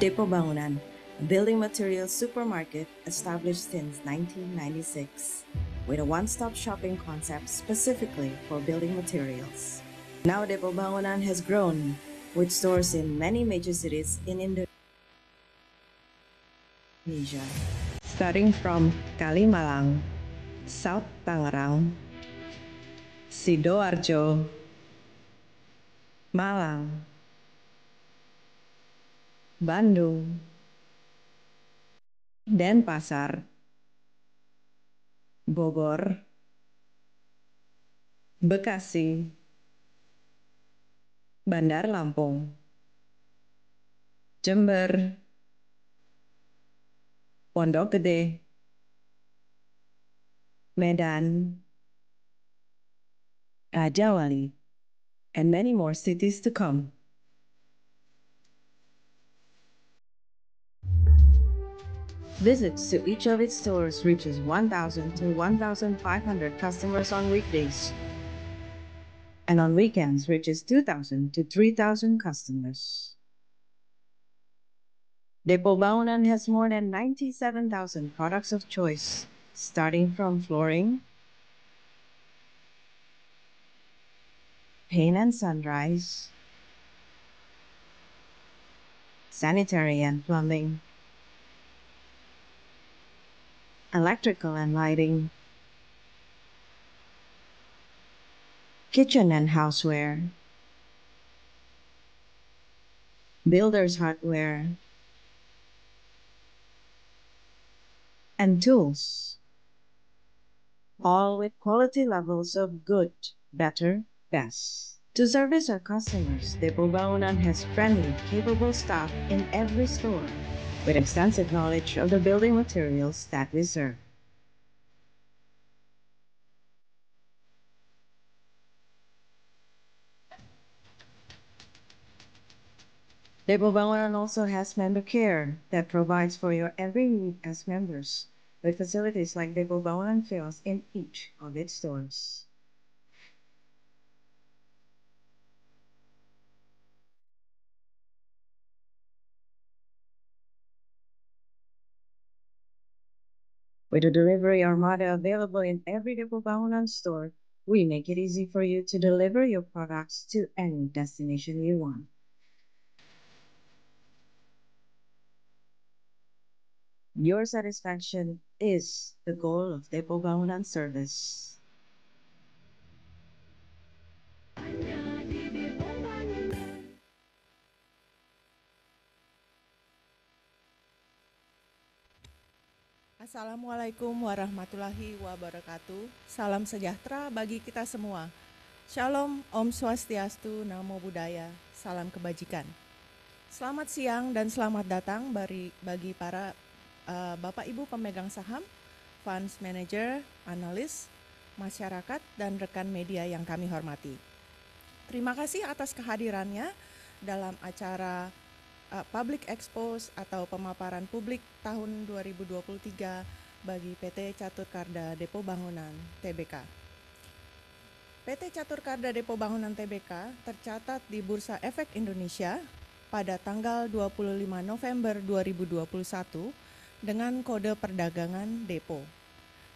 Depo Bangunan, a building materials supermarket established since 1996, with a one-stop shopping concept specifically for building materials. Now Depo Bangunan has grown, with stores in many major cities in Indonesia, starting from Kalimalang, South Tangerang, Sidoarjo, Malang, Bandung, Denpasar, Bogor, Bekasi, Bandar Lampung, Jember, Pondok Gede, Medan, Raja Wali, and many more cities to come. Visits to each of its stores reaches 1,000 to 1,500 customers on weekdays, and on weekends reaches 2,000 to 3,000 customers. Depo Bangunan has more than 97,000 products of choice, starting from flooring, paint and sunrise, sanitary and plumbing, electrical and lighting, kitchen and houseware, builder's hardware, and tools, all with quality levels of good, better, best. To service our customers, Depo Bangunan has friendly, capable staff in every store with extensive knowledge of the building materials that we serve. Depo Bangunan also has member care that provides for your every need as members, with facilities like Depo Bangunan Fields in each of its stores. With a delivery armada available in every Depo Bangunan store, we make it easy for you to deliver your products to any destination you want. Your satisfaction is the goal of Depo Bangunan service. Assalamualaikum warahmatullahi wabarakatuh. Salam sejahtera bagi kita semua. Shalom, Om Swastiastu, Namo Buddhaya, salam kebajikan. Selamat siang dan selamat datang bagi para Bapak Ibu pemegang saham, funds manager, analis, masyarakat, dan rekan media yang kami hormati. Terima kasih atas kehadirannya dalam acara Public Expose atau pemaparan publik tahun 2023 bagi PT Catur Carda Depo Bangunan Tbk. PT Catur Carda Depo Bangunan Tbk tercatat di Bursa Efek Indonesia pada tanggal 25 November 2021 dengan kode perdagangan Depo.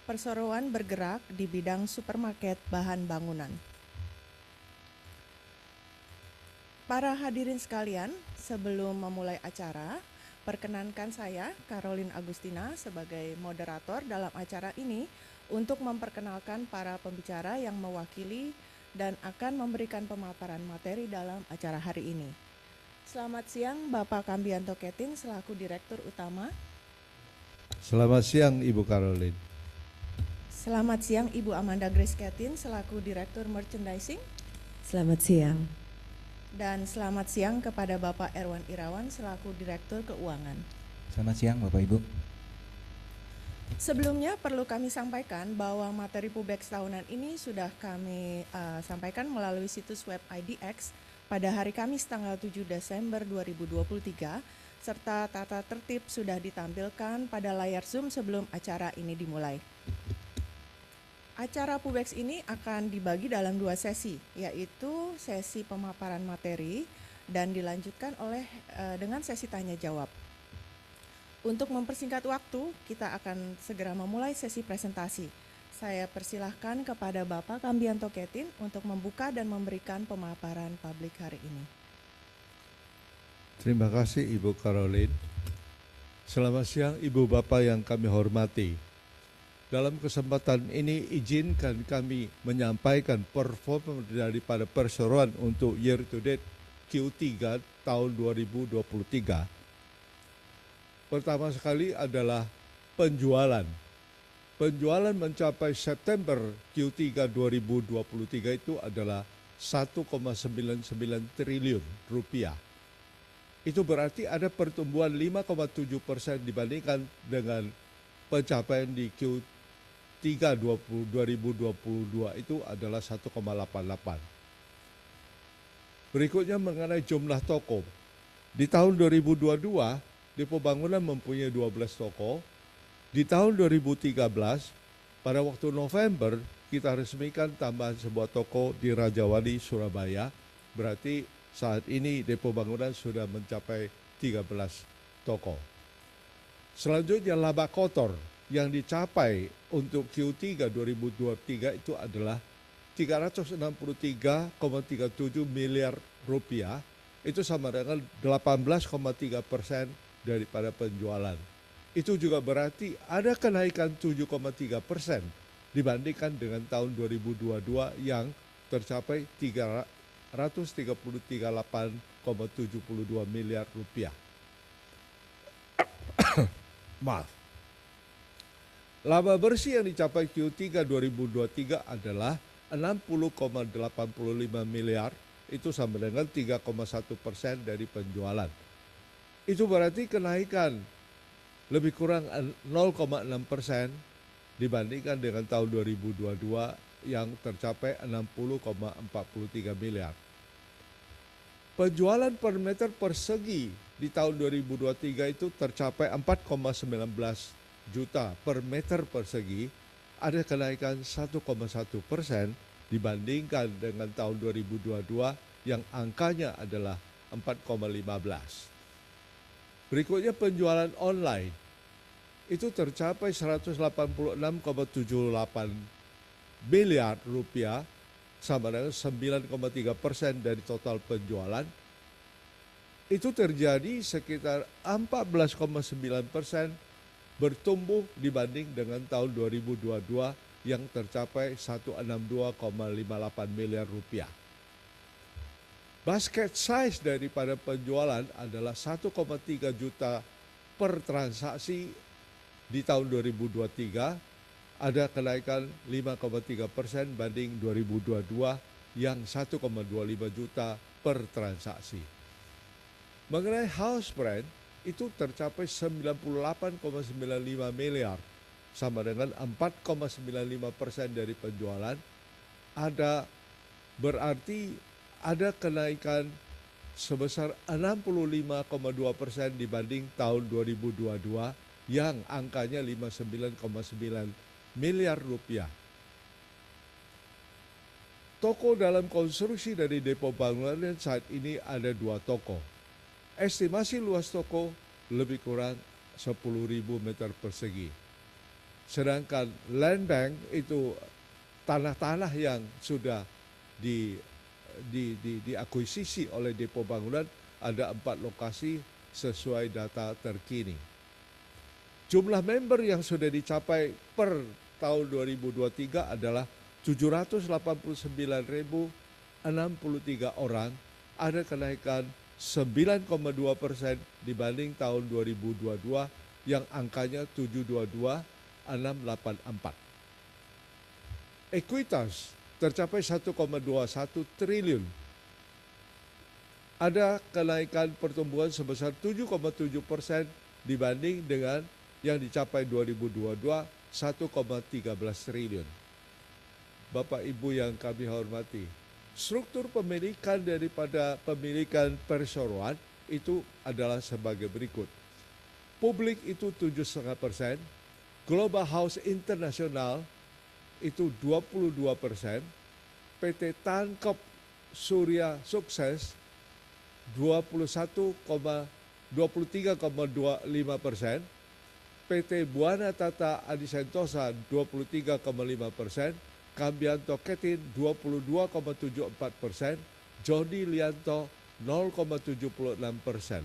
Perseroan bergerak di bidang supermarket bahan bangunan. Para hadirin sekalian, sebelum memulai acara, perkenankan saya, Caroline Agustina, sebagai moderator dalam acara ini untuk memperkenalkan para pembicara yang mewakili dan akan memberikan pemaparan materi dalam acara hari ini. Selamat siang Bapak Kambianto Ketin selaku Direktur Utama. Selamat siang Ibu Caroline. Selamat siang Ibu Amanda Grace Ketin selaku Direktur Merchandising. Selamat siang. Dan selamat siang kepada Bapak Erwan Irawan selaku Direktur Keuangan. Selamat siang Bapak Ibu. Sebelumnya perlu kami sampaikan bahwa materi Pubex tahunan ini sudah kami sampaikan melalui situs web IDX pada hari Kamis tanggal 7 Desember 2023 serta tata tertib sudah ditampilkan pada layar Zoom sebelum acara ini dimulai. Acara Pubex ini akan dibagi dalam 2 sesi, yaitu sesi pemaparan materi dan dilanjutkan dengan sesi tanya jawab. Untuk mempersingkat waktu, kita akan segera memulai sesi presentasi. Saya persilahkan kepada Bapak Kambianto Ketin untuk membuka dan memberikan pemaparan publik hari ini. Terima kasih Ibu Caroline. Selamat siang Ibu Bapak yang kami hormati. Dalam kesempatan ini izinkan kami menyampaikan performa daripada perseroan untuk year to date Q3 tahun 2023. Pertama sekali adalah penjualan. Penjualan mencapai September Q3 2023 itu adalah 1,99 triliun rupiah. Itu berarti ada pertumbuhan 5,7% dibandingkan dengan pencapaian di Q3 2022 itu adalah 1,88. Berikutnya mengenai jumlah toko. Di tahun 2022, Depo Bangunan mempunyai 12 toko. Di tahun 2013, pada waktu November, kita resmikan tambahan sebuah toko di Rajawali, Surabaya. Berarti saat ini Depo Bangunan sudah mencapai 13 toko. Selanjutnya laba kotor yang dicapai untuk Q3 2023 itu adalah 363,37 miliar rupiah. Itu sama dengan 18,3% daripada penjualan. Itu juga berarti ada kenaikan 7,3% dibandingkan dengan tahun 2022 yang tercapai 338,72 miliar rupiah. Maaf. Laba bersih yang dicapai Q3 2023 adalah 60,85 miliar, itu sama dengan 3,1% dari penjualan. Itu berarti kenaikan lebih kurang 0,6% dibandingkan dengan tahun 2022 yang tercapai 60,43 miliar. Penjualan per meter persegi di tahun 2023 itu tercapai 4,19 juta per meter persegi, ada kenaikan 1,1% dibandingkan dengan tahun 2022 yang angkanya adalah 4,15. Berikutnya penjualan online itu tercapai 186,78 miliar rupiah, sama dengan 9,3% dari total penjualan. Itu terjadi sekitar 14,9% bertumbuh dibanding dengan tahun 2022 yang tercapai 162,58 miliar rupiah. Basket size daripada penjualan adalah 1,3 juta per transaksi di tahun 2023, ada kenaikan 5,3% banding 2022 yang 1,25 juta per transaksi. Mengenai house brand, itu tercapai 98,95 miliar, sama dengan 4,95% dari penjualan. Berarti ada kenaikan sebesar 65,2% dibanding tahun 2022 yang angkanya 59,9 miliar rupiah. Toko dalam konstruksi dari Depo Bangunan saat ini ada 2 toko. Estimasi luas toko lebih kurang 10.000 meter persegi. Sedangkan land bank itu tanah-tanah yang sudah diakuisisi oleh Depo Bangunan ada 4 lokasi sesuai data terkini. Jumlah member yang sudah dicapai per tahun 2023 adalah 789.063 orang, ada kenaikan 9,2% dibanding tahun 2022 yang angkanya 722.684. Ekuitas tercapai 1,21 triliun. Ada kenaikan pertumbuhan sebesar 7,7% dibanding dengan yang dicapai 2022 1,13 triliun. Bapak Ibu yang kami hormati, struktur pemilikan daripada pemilikan perseroan itu adalah sebagai berikut. Publik itu 7,5%, Global House Internasional itu 22%, PT Tankop Surya Sukses 21,5%, 23,25%, PT Buana Tata Adi Sentosa 23,5%, Kambianto Ketin 22,74%, Jody Lianto 0,76%.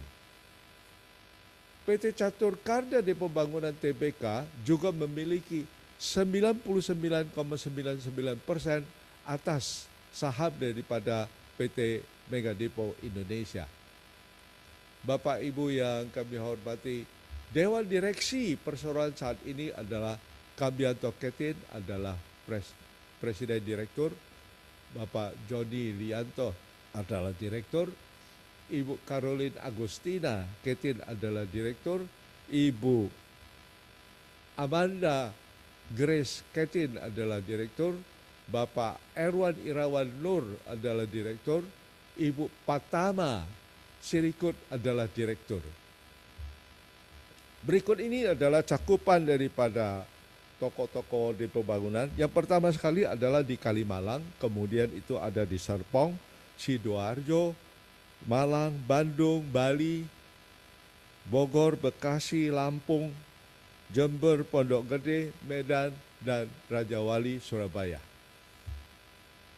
PT Catur Karya Depo Bangunan Tbk juga memiliki 99,99% atas saham daripada PT Mega Depo Indonesia. Bapak Ibu yang kami hormati, Dewan Direksi perseroan saat ini adalah Kambianto Ketin adalah Presiden Direktur, Bapak Jody Lianto adalah Direktur, Ibu Caroline Agustina Ketin adalah Direktur, Ibu Amanda Grace Ketin adalah Direktur, Bapak Erwan Irawan Nur adalah Direktur, Ibu Patama Sirikut adalah Direktur. Berikut ini adalah cakupan daripada toko-toko depo bangunan. Yang pertama sekali adalah di Kalimalang, kemudian itu ada di Serpong, Sidoarjo, Malang, Bandung, Bali, Bogor, Bekasi, Lampung, Jember, Pondok Gede, Medan, dan Raja Wali, Surabaya.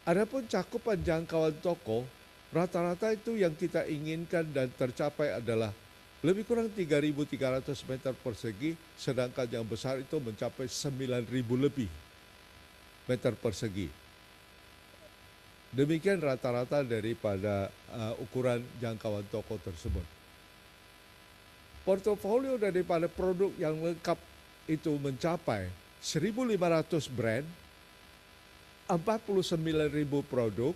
Adapun cakupan jangkauan toko, rata-rata itu yang kita inginkan dan tercapai adalah lebih kurang 3.300 meter persegi, sedangkan yang besar itu mencapai 9.000 lebih meter persegi. Demikian rata-rata daripada ukuran jangkauan toko tersebut. Portofolio daripada produk yang lengkap itu mencapai 1.500 brand, 49.000 produk,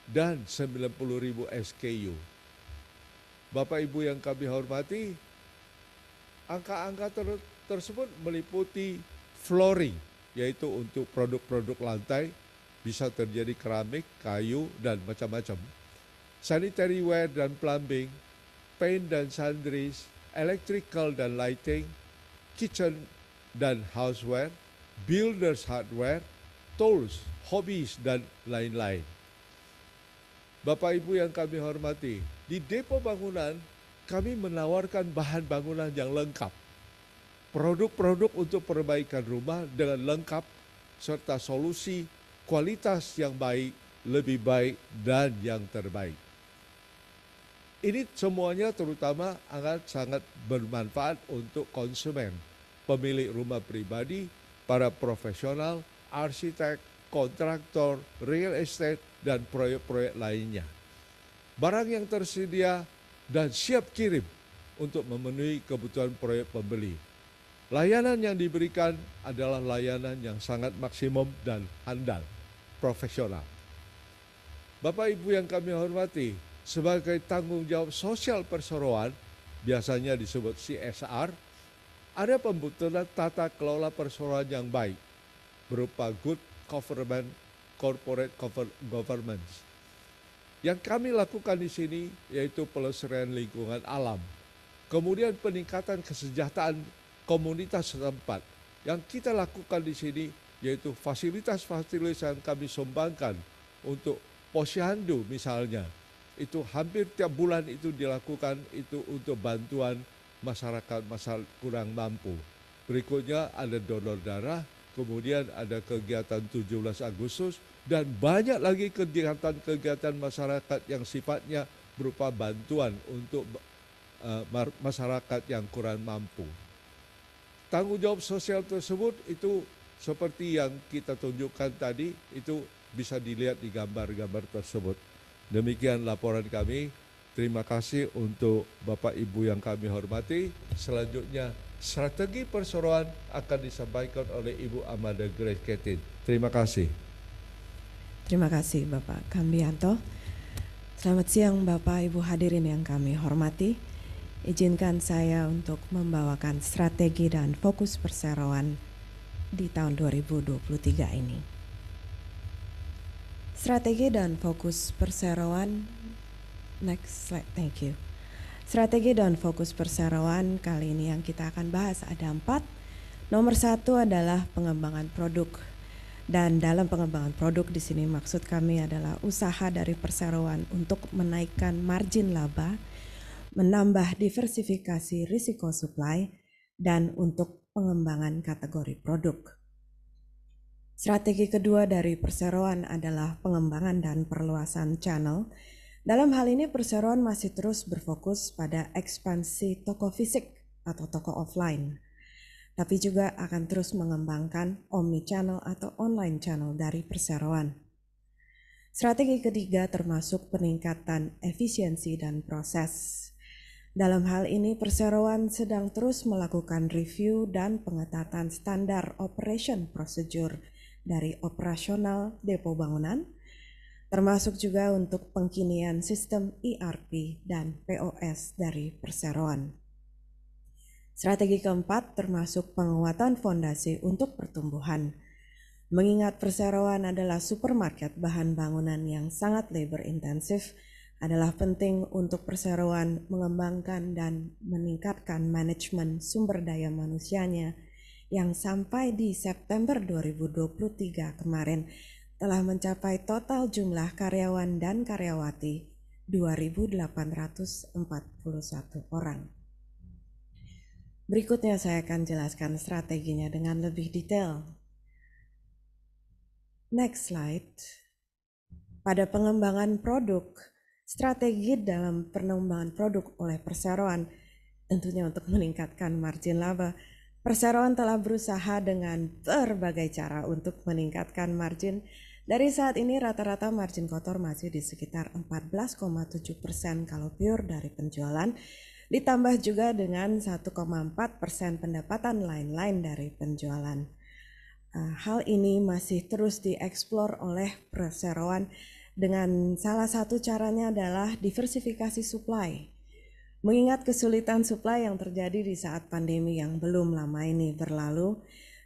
dan 90.000 SKU. Bapak Ibu yang kami hormati, angka-angka tersebut meliputi flooring, yaitu untuk produk-produk lantai, bisa terjadi keramik, kayu, dan macam-macam. Sanitary ware dan plumbing, paint dan sundries, electrical dan lighting, kitchen dan houseware, builders hardware, tools, hobbies, dan lain-lain. Bapak Ibu yang kami hormati, di depo bangunan kami menawarkan bahan bangunan yang lengkap. Produk-produk untuk perbaikan rumah dengan lengkap serta solusi kualitas yang baik, lebih baik, dan yang terbaik. Ini semuanya terutama sangat bermanfaat untuk konsumen, pemilik rumah pribadi, para profesional, arsitek, kontraktor, real estate, dan proyek-proyek lainnya. Barang yang tersedia dan siap kirim untuk memenuhi kebutuhan proyek pembeli. Layanan yang diberikan adalah layanan yang sangat maksimum dan handal, profesional. Bapak Ibu yang kami hormati, sebagai tanggung jawab sosial perseroan, biasanya disebut CSR, ada pembentukan tata kelola perseroan yang baik, berupa good government, corporate governance. Yang kami lakukan di sini yaitu pelestarian lingkungan alam, kemudian peningkatan kesejahteraan komunitas setempat. Yang kita lakukan di sini yaitu fasilitas-fasilitas yang kami sumbangkan untuk posyandu misalnya. Itu hampir tiap bulan itu dilakukan itu untuk bantuan masyarakat kurang mampu. Berikutnya ada donor darah, kemudian ada kegiatan 17 Agustus, dan banyak lagi kegiatan-kegiatan masyarakat yang sifatnya berupa bantuan untuk masyarakat yang kurang mampu. Tanggung jawab sosial tersebut itu seperti yang kita tunjukkan tadi, itu bisa dilihat di gambar-gambar tersebut. Demikian laporan kami. Terima kasih untuk Bapak Ibu yang kami hormati. Selanjutnya strategi perseroan akan disampaikan oleh Ibu Amanda Grace Ketin. Terima kasih. Terima kasih Bapak Kambianto. Selamat siang Bapak Ibu hadirin yang kami hormati. Izinkan saya untuk membawakan strategi dan fokus perseroan di tahun 2023 ini. Strategi dan fokus perseroan, next slide, thank you. Strategi dan fokus perseroan kali ini yang kita akan bahas ada 4. Nomor 1 adalah pengembangan produk. Dan dalam pengembangan produk di sini maksud kami adalah usaha dari perseroan untuk menaikkan margin laba menambah diversifikasi risiko supply, dan untuk pengembangan kategori produk. Strategi kedua dari perseroan adalah pengembangan dan perluasan channel. Dalam hal ini perseroan masih terus berfokus pada ekspansi toko fisik atau toko offline, tapi juga akan terus mengembangkan omni-channel atau online channel dari perseroan. Strategi ketiga termasuk peningkatan efisiensi dan proses. Dalam hal ini, perseroan sedang terus melakukan review dan pengetatan standar operation procedure dari operasional depo bangunan, termasuk juga untuk pengkinian sistem ERP dan POS dari perseroan. Strategi keempat termasuk penguatan fondasi untuk pertumbuhan. Mengingat perseroan adalah supermarket bahan bangunan yang sangat labor intensif, adalah penting untuk perseroan mengembangkan dan meningkatkan manajemen sumber daya manusianya yang sampai di September 2023 kemarin telah mencapai total jumlah karyawan dan karyawati 2.841 orang. Berikutnya saya akan jelaskan strateginya dengan lebih detail. Next slide. Pada pengembangan produk, strategi dalam pengembangan produk oleh perseroan tentunya untuk meningkatkan margin laba. Perseroan telah berusaha dengan berbagai cara untuk meningkatkan margin. Dari saat ini rata-rata margin kotor masih di sekitar 14,7% kalau pure dari penjualan, ditambah juga dengan 1,4% pendapatan lain-lain dari penjualan. Hal ini masih terus dieksplor oleh perseroan dengan salah satu caranya adalah diversifikasi supply. Mengingat kesulitan supply yang terjadi di saat pandemi yang belum lama ini berlalu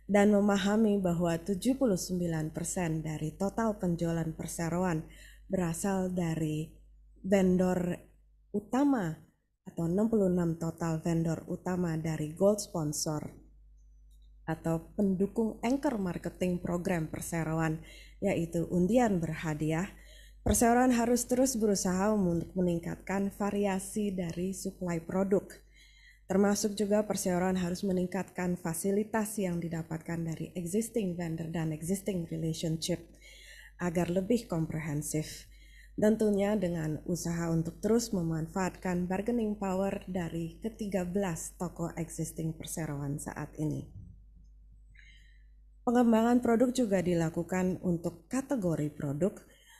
dan memahami bahwa 79% dari total penjualan perseroan berasal dari vendor utama atau 66 total vendor utama dari gold sponsor atau pendukung anchor marketing program perseroan, yaitu undian berhadiah. Perseroan harus terus berusaha untuk meningkatkan variasi dari suplai produk. Termasuk juga perseroan harus meningkatkan fasilitas yang didapatkan dari existing vendor dan existing relationship agar lebih komprehensif. Tentunya dengan usaha untuk terus memanfaatkan bargaining power dari ke-13 toko existing perseroan saat ini. Pengembangan produk juga dilakukan untuk kategori produk,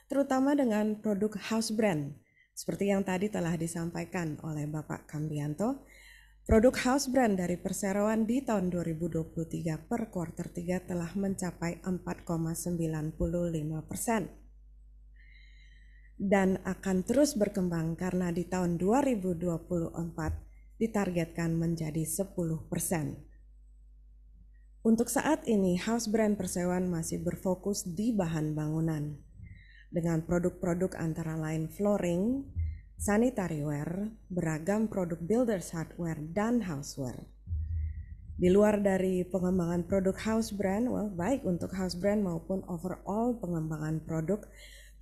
terutama dengan produk house brand. Seperti yang tadi telah disampaikan oleh Bapak Kambianto, produk house brand dari perseroan di tahun 2023 per kuartal 3 telah mencapai 4,95%. Dan akan terus berkembang karena di tahun 2024 ditargetkan menjadi 10%. Untuk saat ini, house brand perseroan masih berfokus di bahan bangunan dengan produk-produk antara lain flooring, sanitary ware, beragam produk builders hardware, dan houseware. Di luar dari pengembangan produk house brand, baik untuk house brand maupun overall pengembangan produk,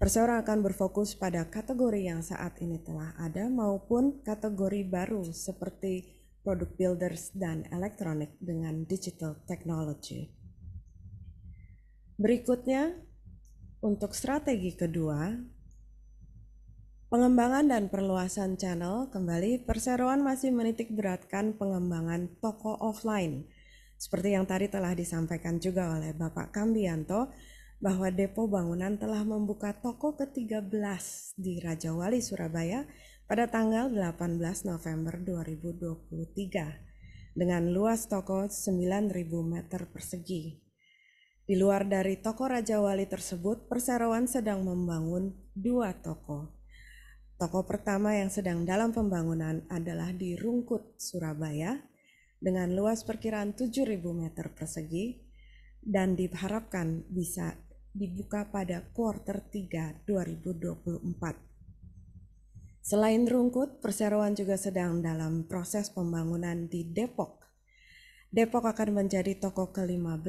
perseroan akan berfokus pada kategori yang saat ini telah ada maupun kategori baru seperti produk builders dan elektronik dengan digital technology. Berikutnya, untuk strategi kedua, pengembangan dan perluasan channel, kembali perseroan masih menitik beratkan pengembangan toko offline. Seperti yang tadi telah disampaikan juga oleh Bapak Kambianto, bahwa Depo Bangunan telah membuka toko ke-13 di Raja Wali, Surabaya pada tanggal 18 November 2023 dengan luas toko 9.000 meter persegi. Di luar dari toko Raja Wali tersebut, perseroan sedang membangun 2 toko. Toko pertama yang sedang dalam pembangunan adalah di Rungkut, Surabaya dengan luas perkiraan 7.000 meter persegi dan diharapkan bisa dibuka pada kuartal 3 2024. Selain Rungkut, perseroan juga sedang dalam proses pembangunan di Depok. Depok akan menjadi toko ke-15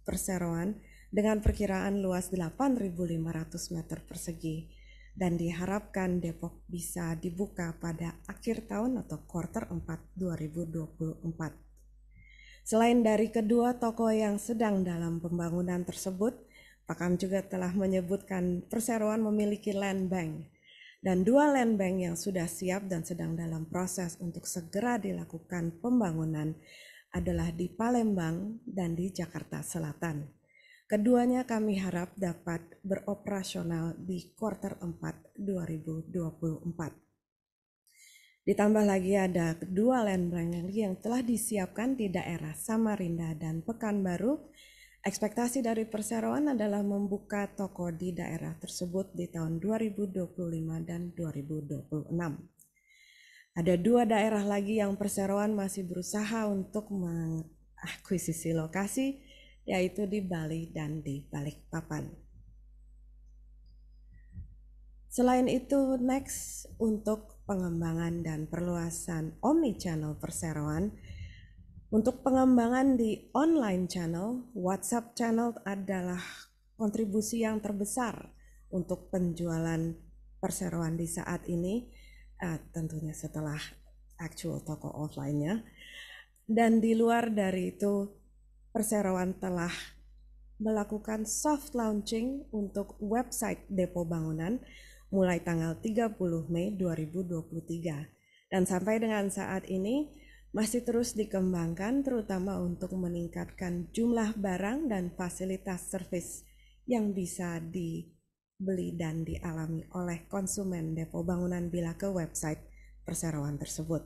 perseroan dengan perkiraan luas 8.500 meter persegi. dan diharapkan Depok bisa dibuka pada akhir tahun atau kuartal 4 2024. Selain dari kedua toko yang sedang dalam pembangunan tersebut, Pakam juga telah menyebutkan perseroan memiliki land bank dan 2 land bank yang sudah siap dan sedang dalam proses untuk segera dilakukan pembangunan adalah di Palembang dan di Jakarta Selatan. Keduanya kami harap dapat beroperasional di kuartal 4 2024. Ditambah lagi ada kedua land bank yang telah disiapkan di daerah Samarinda dan Pekanbaru. Ekspektasi dari perseroan adalah membuka toko di daerah tersebut di tahun 2025 dan 2026. Ada 2 daerah lagi yang perseroan masih berusaha untuk mengakuisisi lokasi, yaitu di Bali dan di Balikpapan. Selain itu, next untuk pengembangan dan perluasan omnichannel perseroan. Untuk pengembangan di online channel, WhatsApp channel adalah kontribusi yang terbesar untuk penjualan perseroan di saat ini, tentunya setelah actual toko offline-nya. Dan di luar dari itu, perseroan telah melakukan soft launching untuk website Depo Bangunan mulai tanggal 30 Mei 2023. Dan sampai dengan saat ini masih terus dikembangkan, terutama untuk meningkatkan jumlah barang dan fasilitas servis yang bisa dibeli dan dialami oleh konsumen Depo Bangunan bila ke website perseroan tersebut.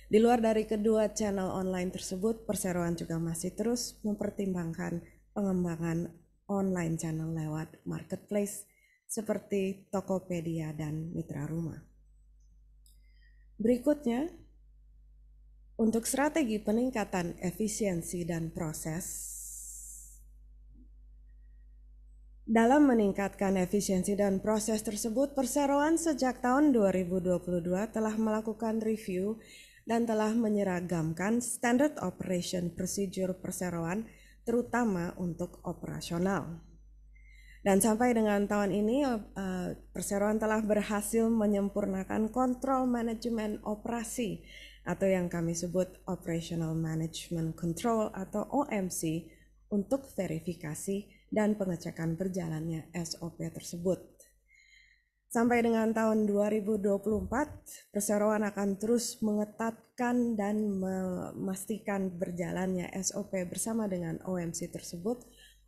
Di luar dari kedua channel online tersebut, perseroan juga masih terus mempertimbangkan pengembangan online channel lewat marketplace seperti Tokopedia dan Mitra Rumah. Berikutnya, untuk strategi peningkatan efisiensi dan proses. Dalam meningkatkan efisiensi dan proses tersebut, perseroan sejak tahun 2022 telah melakukan review dan telah menyeragamkan Standard Operation Procedure perseroan, terutama untuk operasional. Dan sampai dengan tahun ini, perseroan telah berhasil menyempurnakan kontrol manajemen operasi atau yang kami sebut Operational Management Control atau OMC untuk verifikasi dan pengecekan berjalannya SOP tersebut. Sampai dengan tahun 2024, perseroan akan terus mengetatkan dan memastikan berjalannya SOP bersama dengan OMC tersebut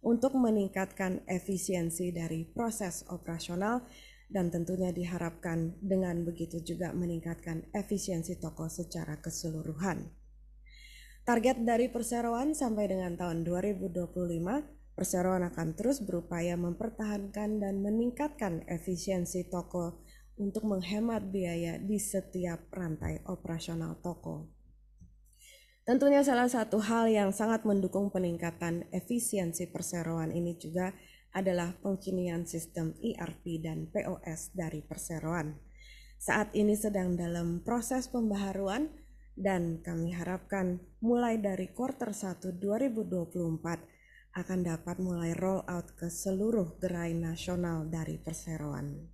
untuk meningkatkan efisiensi dari proses operasional dan tentunya diharapkan dengan begitu juga meningkatkan efisiensi toko secara keseluruhan. Target dari perseroan sampai dengan tahun 2025, perseroan akan terus berupaya mempertahankan dan meningkatkan efisiensi toko untuk menghemat biaya di setiap rantai operasional toko. Tentunya salah satu hal yang sangat mendukung peningkatan efisiensi perseroan ini juga adalah pengkinian sistem ERP dan POS dari perseroan. Saat ini sedang dalam proses pembaharuan dan kami harapkan mulai dari kuartal 1 2024 akan dapat mulai roll out ke seluruh gerai nasional dari perseroan.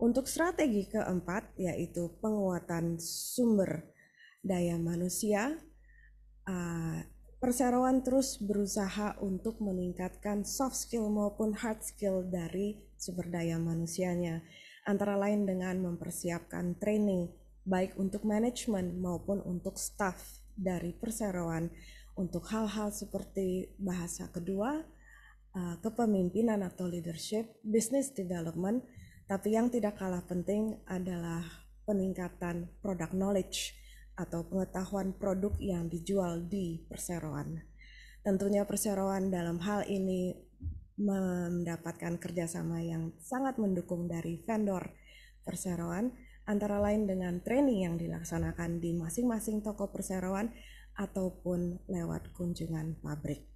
Untuk strategi keempat yaitu penguatan sumber daya manusia, perseroan terus berusaha untuk meningkatkan soft skill maupun hard skill dari sumber daya manusianya, antara lain dengan mempersiapkan training baik untuk manajemen maupun untuk staff dari perseroan untuk hal-hal seperti bahasa kedua, kepemimpinan atau leadership, business development, tapi yang tidak kalah penting adalah peningkatan product knowledge atau pengetahuan produk yang dijual di perseroan. Tentunya perseroan dalam hal ini mendapatkan kerjasama yang sangat mendukung dari vendor perseroan, antara lain dengan training yang dilaksanakan di masing-masing toko perseroan ataupun lewat kunjungan pabrik.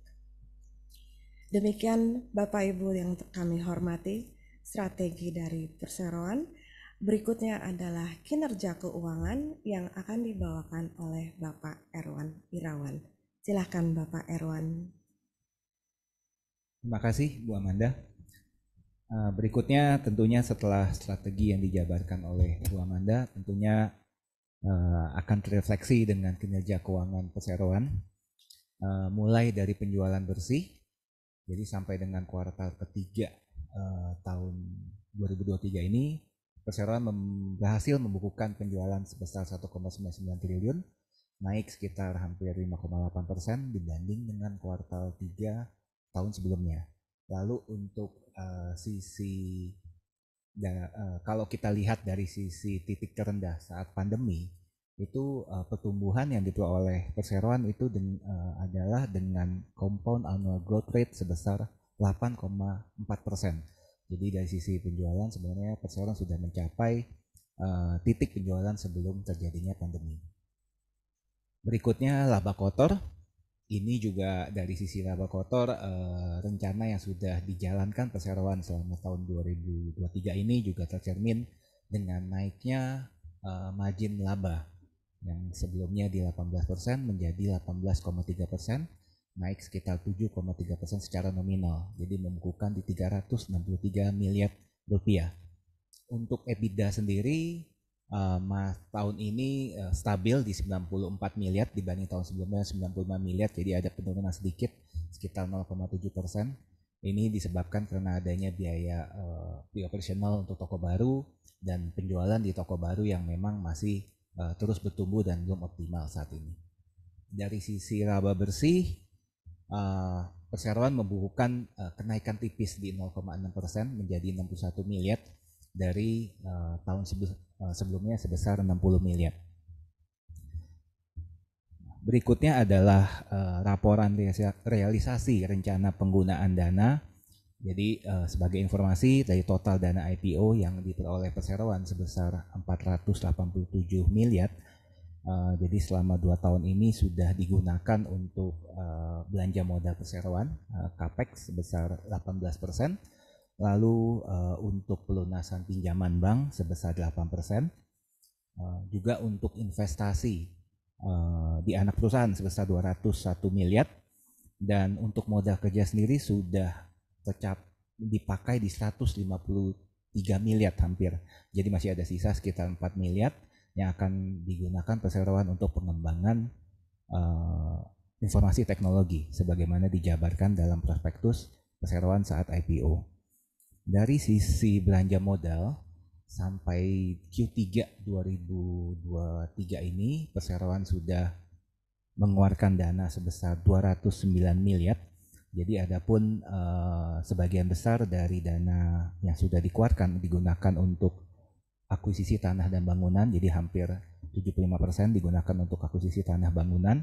Demikian Bapak Ibu yang kami hormati, strategi dari perseroan. Berikutnya adalah kinerja keuangan yang akan dibawakan oleh Bapak Erwan Irawan. Silakan Bapak Erwan. Terima kasih Bu Amanda. Berikutnya tentunya setelah strategi yang dijabarkan oleh Bu Amanda, tentunya akan terrefleksi dengan kinerja keuangan perseroan, mulai dari penjualan bersih, jadi sampai dengan kuartal ketiga tahun 2023 ini, perseroan berhasil membukukan penjualan sebesar 1,99 triliun, naik sekitar hampir 5,8% dibanding dengan kuartal 3 tahun sebelumnya. Lalu untuk kalau kita lihat dari sisi titik terendah saat pandemi, itu pertumbuhan yang diperoleh perseroan itu adalah dengan compound annual growth rate sebesar 8,4%. Jadi dari sisi penjualan sebenarnya perseroan sudah mencapai titik penjualan sebelum terjadinya pandemi. Berikutnya laba kotor. Ini juga dari sisi laba kotor, rencana yang sudah dijalankan perseroan selama tahun 2023 ini juga tercermin dengan naiknya margin laba yang sebelumnya di 18% menjadi 18,3%, naik sekitar 7,3% secara nominal, jadi membukukan di 363 miliar rupiah. Untuk EBITDA sendiri tahun ini stabil di 94 miliar dibanding tahun sebelumnya 95 miliar, jadi ada penurunan sedikit sekitar 0,7%. Ini disebabkan karena adanya biaya operasional untuk toko baru dan penjualan di toko baru yang memang masih terus bertumbuh dan belum optimal saat ini. Dari sisi laba bersih, perseroan membukukan kenaikan tipis di 0,6% menjadi 61 miliar dari tahun sebelumnya sebesar 60 miliar. Berikutnya adalah laporan realisasi rencana penggunaan dana. Jadi sebagai informasi, dari total dana IPO yang diperoleh perseroan sebesar 487 miliar. Jadi selama 2 tahun ini sudah digunakan untuk belanja modal perseroan, capex sebesar 18%. Lalu untuk pelunasan pinjaman bank sebesar 8%, juga untuk investasi di anak perusahaan sebesar 201 miliar, dan untuk modal kerja sendiri sudah dipakai di 153 miliar hampir, jadi masih ada sisa sekitar 4 miliar yang akan digunakan perseroan untuk pengembangan informasi teknologi sebagaimana dijabarkan dalam prospektus perseroan saat IPO. Dari sisi belanja modal sampai Q3 2023 ini perseroan sudah mengeluarkan dana sebesar 209 miliar. Jadi adapun sebagian besar dari dana yang sudah dikeluarkan digunakan untuk akuisisi tanah dan bangunan, jadi hampir 75% digunakan untuk akuisisi tanah bangunan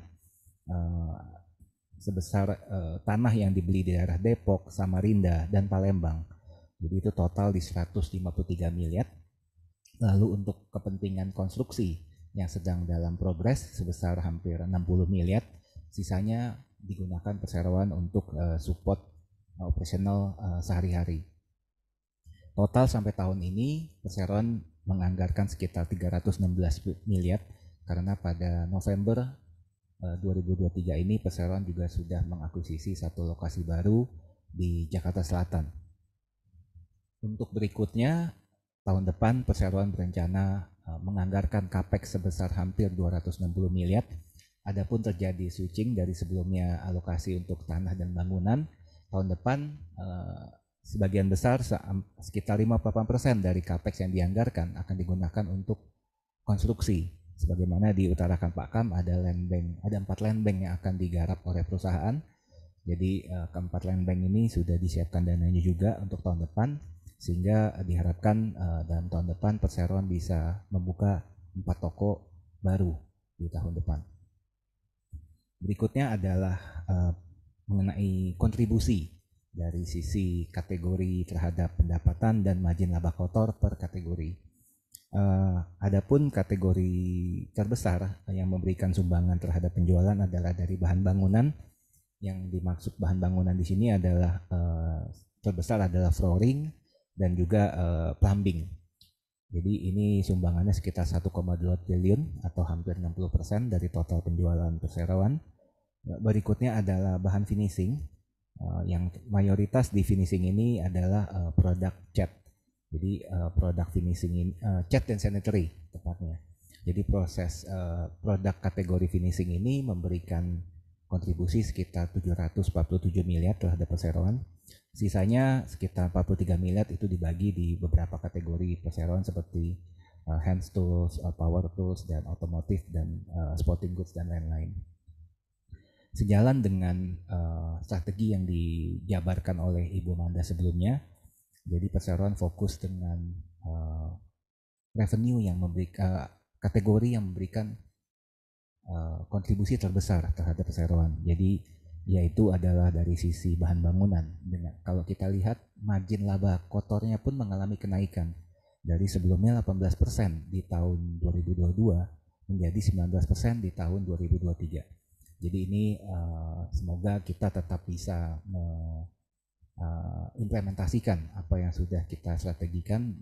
sebesar tanah yang dibeli di daerah Depok, Samarinda, dan Palembang. Jadi itu total di 153 miliar. Lalu untuk kepentingan konstruksi yang sedang dalam progres sebesar hampir 60 miliar. Sisanya digunakan perseroan untuk support operasional sehari-hari. Total sampai tahun ini perseroan menganggarkan sekitar 316 miliar karena pada November 2023 ini perseroan juga sudah mengakuisisi satu lokasi baru di Jakarta Selatan. Untuk berikutnya, tahun depan perseroan berencana menganggarkan capex sebesar hampir 260 miliar. Adapun terjadi switching dari sebelumnya alokasi untuk tanah dan bangunan, tahun depan sebagian besar sekitar 58% dari capex yang dianggarkan akan digunakan untuk konstruksi. Sebagaimana diutarakan Pak Kam, ada 4 land bank yang akan digarap oleh perusahaan. Jadi keempat land bank ini sudah disiapkan dananya juga untuk tahun depan, sehingga diharapkan dalam tahun depan perseroan bisa membuka 4 toko baru di tahun depan. Berikutnya adalah mengenai kontribusi dari sisi kategori terhadap pendapatan dan margin laba kotor per kategori. Adapun kategori terbesar yang memberikan sumbangan terhadap penjualan adalah dari bahan bangunan. Yang dimaksud bahan bangunan di sini adalah terbesar adalah flooring dan juga plumbing. Jadi ini sumbangannya sekitar 1,2 triliun atau hampir 60% dari total penjualan perseroan. Berikutnya adalah bahan finishing. Yang mayoritas di finishing ini adalah produk cat. Jadi produk finishing ini cat dan sanitary tepatnya. Jadi proses produk kategori finishing ini memberikan kontribusi sekitar 747 miliar terhadap perseroan. Sisanya sekitar 43 miliar itu dibagi di beberapa kategori perseroan seperti hand tools, power tools, dan otomotif, dan sporting goods, dan lain-lain. Sejalan dengan strategi yang dijabarkan oleh Ibu Manda sebelumnya, jadi perseroan fokus dengan revenue yang memberikan kategori yang memberikan kontribusi terbesar terhadap perseroan. Jadi yaitu adalah dari sisi bahan bangunan. Kalau kita lihat margin laba kotornya pun mengalami kenaikan dari sebelumnya 18% di tahun 2022 menjadi 19% di tahun 2023. Jadi ini semoga kita tetap bisa implementasikan apa yang sudah kita strategikan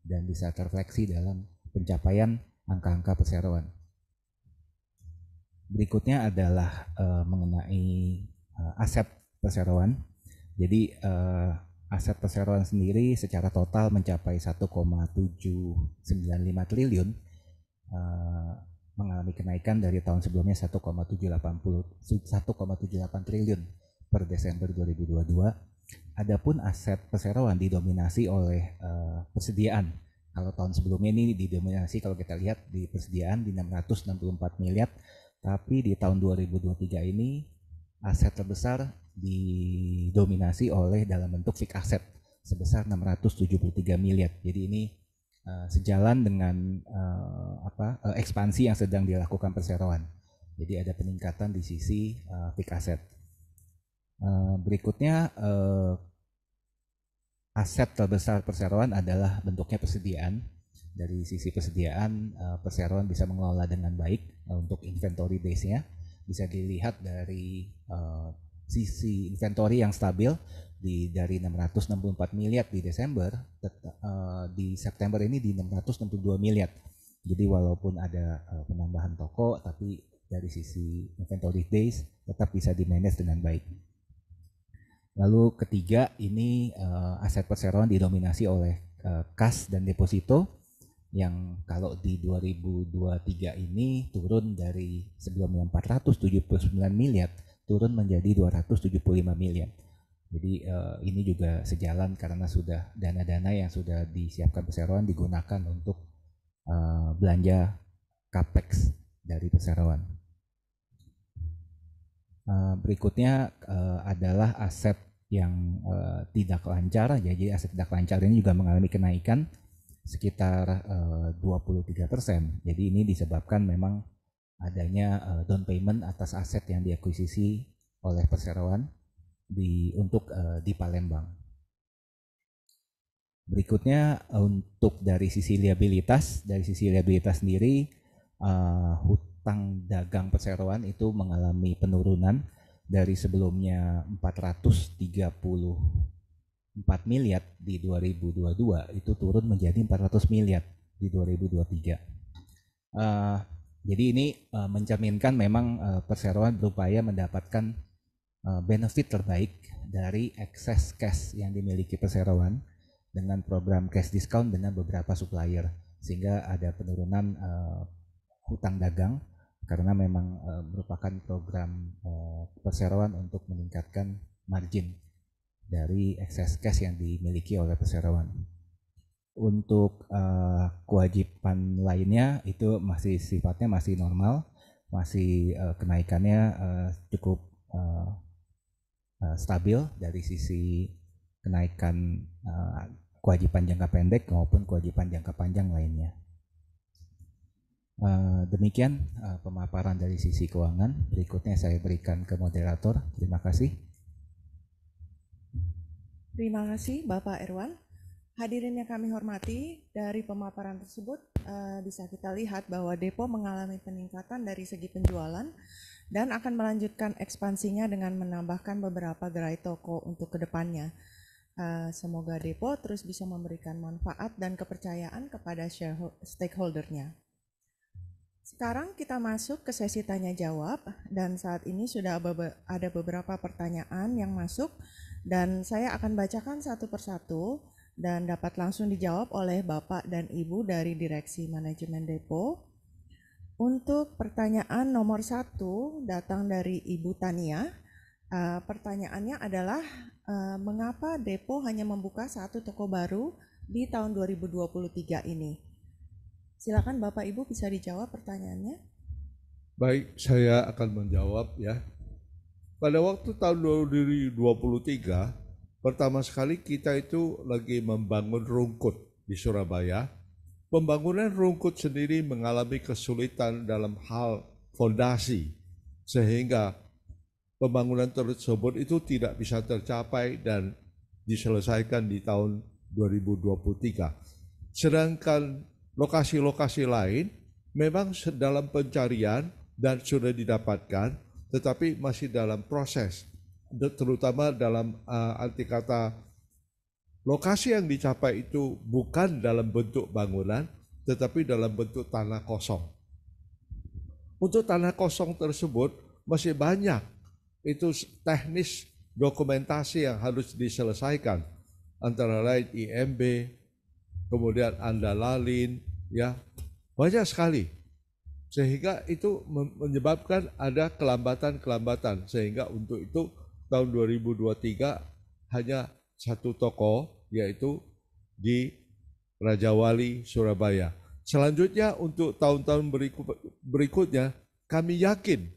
dan bisa terrefleksi dalam pencapaian angka-angka perseroan. Berikutnya adalah mengenai aset perseroan. Jadi aset perseroan sendiri secara total mencapai 1,795 triliun, mengalami kenaikan dari tahun sebelumnya 1,788 triliun per Desember 2022. Adapun aset perseroan didominasi oleh persediaan. Kalau tahun sebelumnya ini didominasi, kalau kita lihat di persediaan di 664 miliar, tapi di tahun 2023 ini aset terbesar didominasi oleh dalam bentuk fixed asset sebesar 673 miliar. Jadi ini sejalan dengan ekspansi yang sedang dilakukan perseroan. Jadi ada peningkatan di sisi fixed asset. Berikutnya aset terbesar perseroan adalah bentuknya persediaan. Dari sisi persediaan, perseroan bisa mengelola dengan baik untuk inventory days-nya. Bisa dilihat dari sisi inventory yang stabil dari 664 miliar di Desember, di September ini di 662 miliar. Jadi walaupun ada penambahan toko, tapi dari sisi inventory days tetap bisa di-manage dengan baik. Lalu ketiga, ini aset perseroan didominasi oleh kas dan deposito, yang kalau di 2023 ini turun dari sebelumnya 479 miliar turun menjadi 275 miliar. Jadi ini juga sejalan karena sudah dana-dana yang sudah disiapkan perseroan digunakan untuk belanja capex dari perseroan. Berikutnya adalah aset yang tidak lancar. Jadi aset tidak lancar ini juga mengalami kenaikan sekitar 23%. Jadi ini disebabkan memang adanya down payment atas aset yang diakuisisi oleh perseroan untuk di Palembang. Berikutnya untuk dari sisi liabilitas sendiri, hutang dagang perseroan itu mengalami penurunan dari sebelumnya 434 miliar di 2022 itu turun menjadi 400 miliar di 2023. Jadi ini mencerminkan memang perseroan berupaya mendapatkan benefit terbaik dari excess cash yang dimiliki perseroan dengan program cash discount dengan beberapa supplier, sehingga ada penurunan hutang dagang karena memang merupakan program perseroan untuk meningkatkan margin dari excess cash yang dimiliki oleh perseroan. Untuk kewajiban lainnya itu masih sifatnya masih normal, masih kenaikannya cukup stabil dari sisi kenaikan kewajiban jangka pendek maupun kewajiban jangka panjang lainnya. Demikian pemaparan dari sisi keuangan. Berikutnya saya berikan ke moderator. Terima kasih. Terima kasih Bapak Erwan. Hadirin yang kami hormati, dari pemaparan tersebut bisa kita lihat bahwa Depo mengalami peningkatan dari segi penjualan dan akan melanjutkan ekspansinya dengan menambahkan beberapa gerai toko untuk kedepannya. Semoga Depo terus bisa memberikan manfaat dan kepercayaan kepada stakeholder-nya. Sekarang kita masuk ke sesi tanya jawab dan saat ini sudah ada beberapa pertanyaan yang masuk dan saya akan bacakan satu persatu dan dapat langsung dijawab oleh Bapak dan Ibu dari Direksi Manajemen Depo. Untuk pertanyaan nomor 1 datang dari Ibu Tania. Pertanyaannya adalah mengapa Depo hanya membuka satu toko baru di tahun 2023 ini? Silakan Bapak Ibu bisa dijawab pertanyaannya. Baik, saya akan menjawab ya. Pada waktu tahun 2023, pertama sekali kita itu lagi membangun rungkut di Surabaya. Pembangunan rungkut sendiri mengalami kesulitan dalam hal fondasi, sehingga pembangunan tersebut itu tidak bisa tercapai dan diselesaikan di tahun 2023. Sedangkan lokasi-lokasi lain memang dalam pencarian dan sudah didapatkan, tetapi masih dalam proses, terutama dalam arti kata lokasi yang dicapai itu bukan dalam bentuk bangunan, tetapi dalam bentuk tanah kosong. Untuk tanah kosong tersebut masih banyak itu teknis dokumentasi yang harus diselesaikan, antara lain IMB, kemudian Andalalin, ya banyak sekali, sehingga itu menyebabkan ada kelambatan, sehingga untuk itu tahun 2023 hanya satu toko, yaitu di Raja Wali, Surabaya. Selanjutnya untuk tahun-tahun berikutnya kami yakin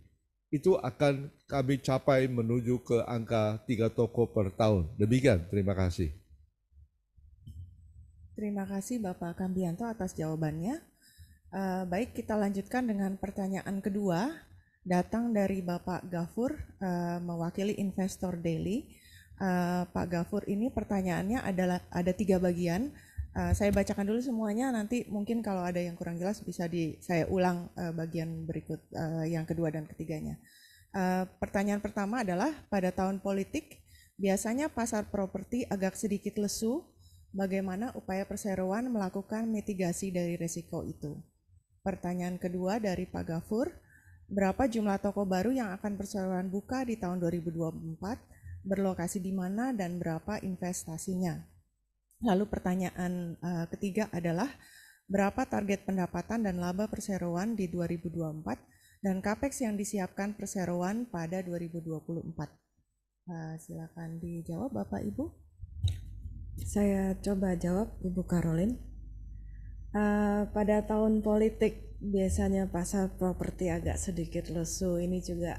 itu akan kami capai menuju ke angka 3 toko per tahun. Demikian, terima kasih. Terima kasih Bapak Kambianto atas jawabannya. Baik, kita lanjutkan dengan pertanyaan kedua. Datang dari Bapak Gafur, mewakili Investor Daily. Pak Gafur, ini pertanyaannya adalah ada 3 bagian. Saya bacakan dulu semuanya, nanti mungkin kalau ada yang kurang jelas bisa saya ulang bagian berikut yang kedua dan ketiganya. Pertanyaan pertama adalah pada tahun politik, biasanya pasar properti agak sedikit lesu. Bagaimana upaya perseroan melakukan mitigasi dari risiko itu? Pertanyaan kedua dari Pak Gafur, berapa jumlah toko baru yang akan perseroan buka di tahun 2024, berlokasi di mana dan berapa investasinya? Lalu pertanyaan ketiga adalah, berapa target pendapatan dan laba perseroan di 2024 dan capex yang disiapkan perseroan pada 2024? Silakan dijawab Bapak Ibu. Saya coba jawab, Ibu Caroline. Pada tahun politik biasanya pasar properti agak sedikit lesu. Ini juga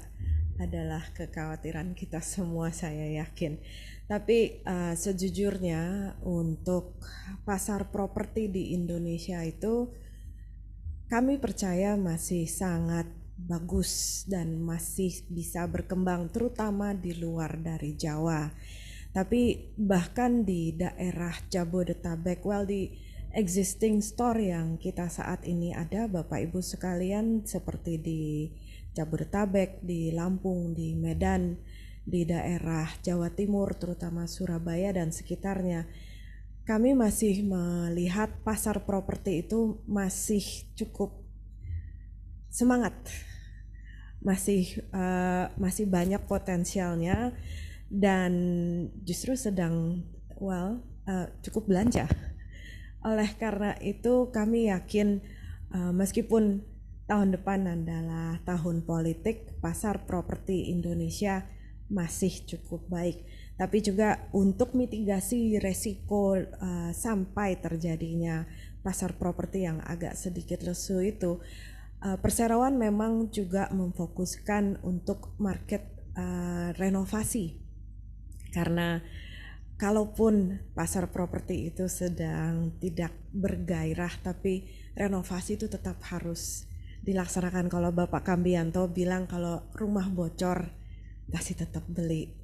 adalah kekhawatiran kita semua, saya yakin. Tapi sejujurnya untuk pasar properti di Indonesia itu kami percaya masih sangat bagus dan masih bisa berkembang, terutama di luar dari Jawa. Tapi bahkan di daerah Jabodetabek, di existing store yang kita saat ini ada, Bapak Ibu sekalian, seperti di Jabodetabek, di Lampung, di Medan, di daerah Jawa Timur, terutama Surabaya dan sekitarnya, kami masih melihat pasar properti itu masih cukup semangat, masih banyak potensialnya, dan justru sedang cukup belanja. Oleh karena itu kami yakin meskipun tahun depan adalah tahun politik, pasar properti Indonesia masih cukup baik. Tapi juga untuk mitigasi resiko sampai terjadinya pasar properti yang agak sedikit lesu itu, perseroan memang juga memfokuskan untuk market renovasi. Karena kalaupun pasar properti itu sedang tidak bergairah, tapi renovasi itu tetap harus dilaksanakan. Kalau Bapak Kambianto bilang kalau rumah bocor pasti tetap beli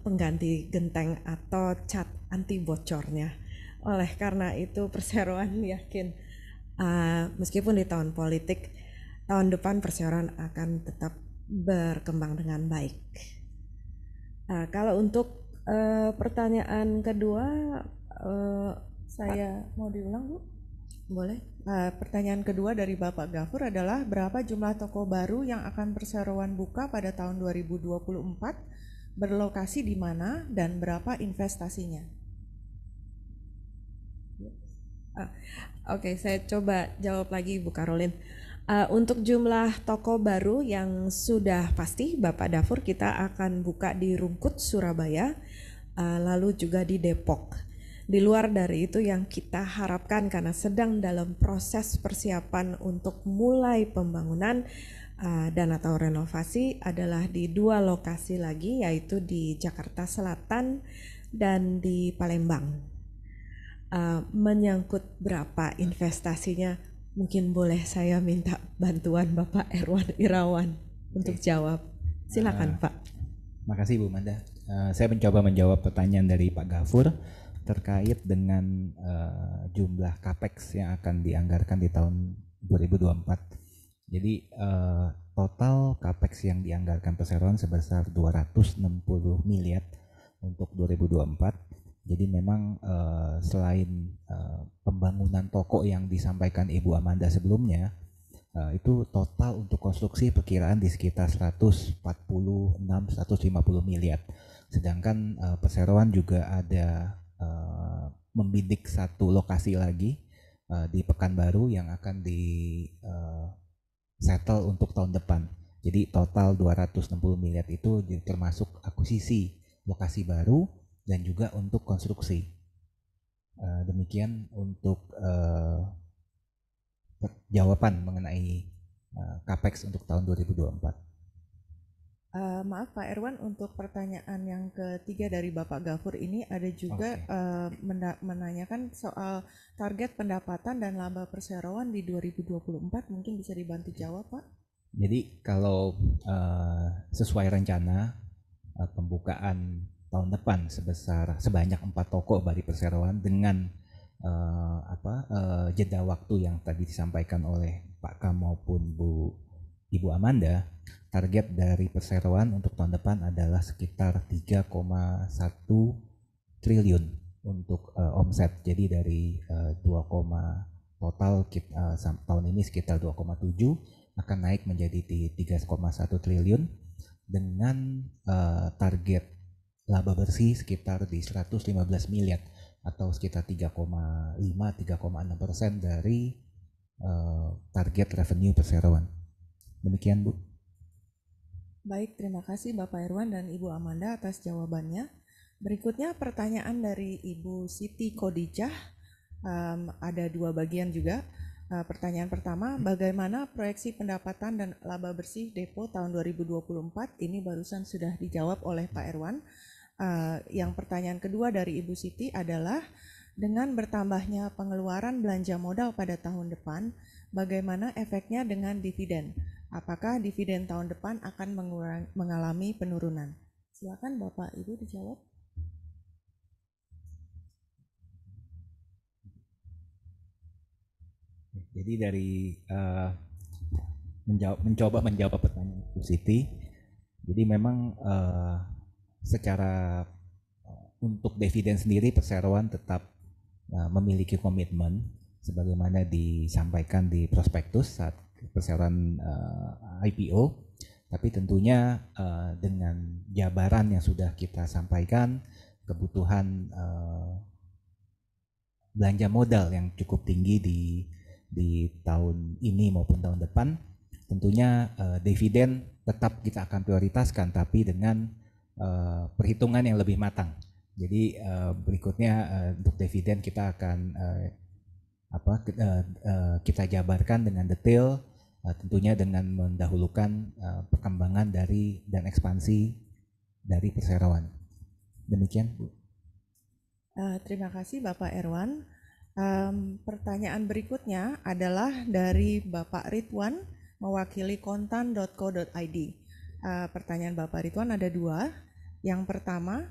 pengganti genteng atau cat anti bocornya. Oleh karena itu perseroan yakin meskipun di tahun politik, tahun depan perseroan akan tetap berkembang dengan baik. Kalau untuk pertanyaan kedua, saya mau diulang Bu? Boleh, Pertanyaan kedua dari Bapak Gafur adalah berapa jumlah toko baru yang akan perseroan buka pada tahun 2024, berlokasi di mana, dan berapa investasinya? Oke, saya coba jawab lagi Bu Karolin. Untuk jumlah toko baru yang sudah pasti Bapak Dafur, kita akan buka di Rungkut, Surabaya, lalu juga di Depok. Di luar dari itu yang kita harapkan karena sedang dalam proses persiapan untuk mulai pembangunan dan atau renovasi adalah di 2 lokasi lagi, yaitu di Jakarta Selatan dan di Palembang. Menyangkut berapa investasinya, mungkin boleh saya minta bantuan Bapak Erwan Irawan untuk jawab. Silakan Pak. Makasih Bu Manda. Saya mencoba menjawab pertanyaan dari Pak Gafur terkait dengan jumlah capex yang akan dianggarkan di tahun 2024. Jadi total capex yang dianggarkan perseroan sebesar 260 miliar untuk 2024. Jadi memang selain pembangunan toko yang disampaikan Ibu Amanda sebelumnya, itu total untuk konstruksi perkiraan di sekitar 146-150 miliar. Sedangkan perseroan juga ada membidik satu lokasi lagi di Pekanbaru yang akan di settle untuk tahun depan. Jadi total 260 miliar itu termasuk akuisisi lokasi baru dan juga untuk konstruksi. Demikian untuk jawaban mengenai capex untuk tahun 2024. Maaf Pak Erwan, untuk pertanyaan yang ketiga dari Bapak Gafur ini ada juga menanyakan soal target pendapatan dan laba perseroan di 2024, mungkin bisa dibantu jawab Pak? Jadi kalau sesuai rencana pembukaan tahun depan sebanyak 4 toko Bali Perseroan dengan jeda waktu yang tadi disampaikan oleh Pak Kam maupun Ibu Amanda, target dari perseroan untuk tahun depan adalah sekitar 3,1 triliun untuk omset. Jadi dari 2, total tahun ini sekitar 2,7 akan naik menjadi 3,1 triliun dengan target laba bersih sekitar di 115 miliar atau sekitar 3,5-3,6% dari target revenue perseroan. Demikian Bu. Baik, terima kasih Bapak Erwan dan Ibu Amanda atas jawabannya. Berikutnya pertanyaan dari Ibu Siti Khadijah, ada 2 bagian juga. Pertanyaan pertama, bagaimana proyeksi pendapatan dan laba bersih depo tahun 2024? Ini barusan sudah dijawab oleh Pak Erwan. Yang pertanyaan kedua dari Ibu Siti adalah, dengan bertambahnya pengeluaran belanja modal pada tahun depan, bagaimana efeknya dengan dividen? Apakah dividen tahun depan akan mengalami penurunan? Silakan Bapak Ibu dijawab. Jadi dari mencoba menjawab pertanyaan Bu Siti, jadi memang secara untuk dividen sendiri perseroan tetap memiliki komitmen sebagaimana disampaikan di prospektus saat perseroan IPO, tapi tentunya dengan jabaran yang sudah kita sampaikan, kebutuhan belanja modal yang cukup tinggi di tahun ini maupun tahun depan, tentunya dividen tetap kita akan prioritaskan, tapi dengan perhitungan yang lebih matang. Jadi berikutnya untuk dividen kita akan kita jabarkan dengan detail, tentunya dengan mendahulukan perkembangan dari dan ekspansi dari perseroan. Demikian Bu. Terima kasih Bapak Erwan. Pertanyaan berikutnya adalah dari Bapak Ridwan mewakili kontan.co.id. Pertanyaan Bapak Ridwan ada 2. Yang pertama,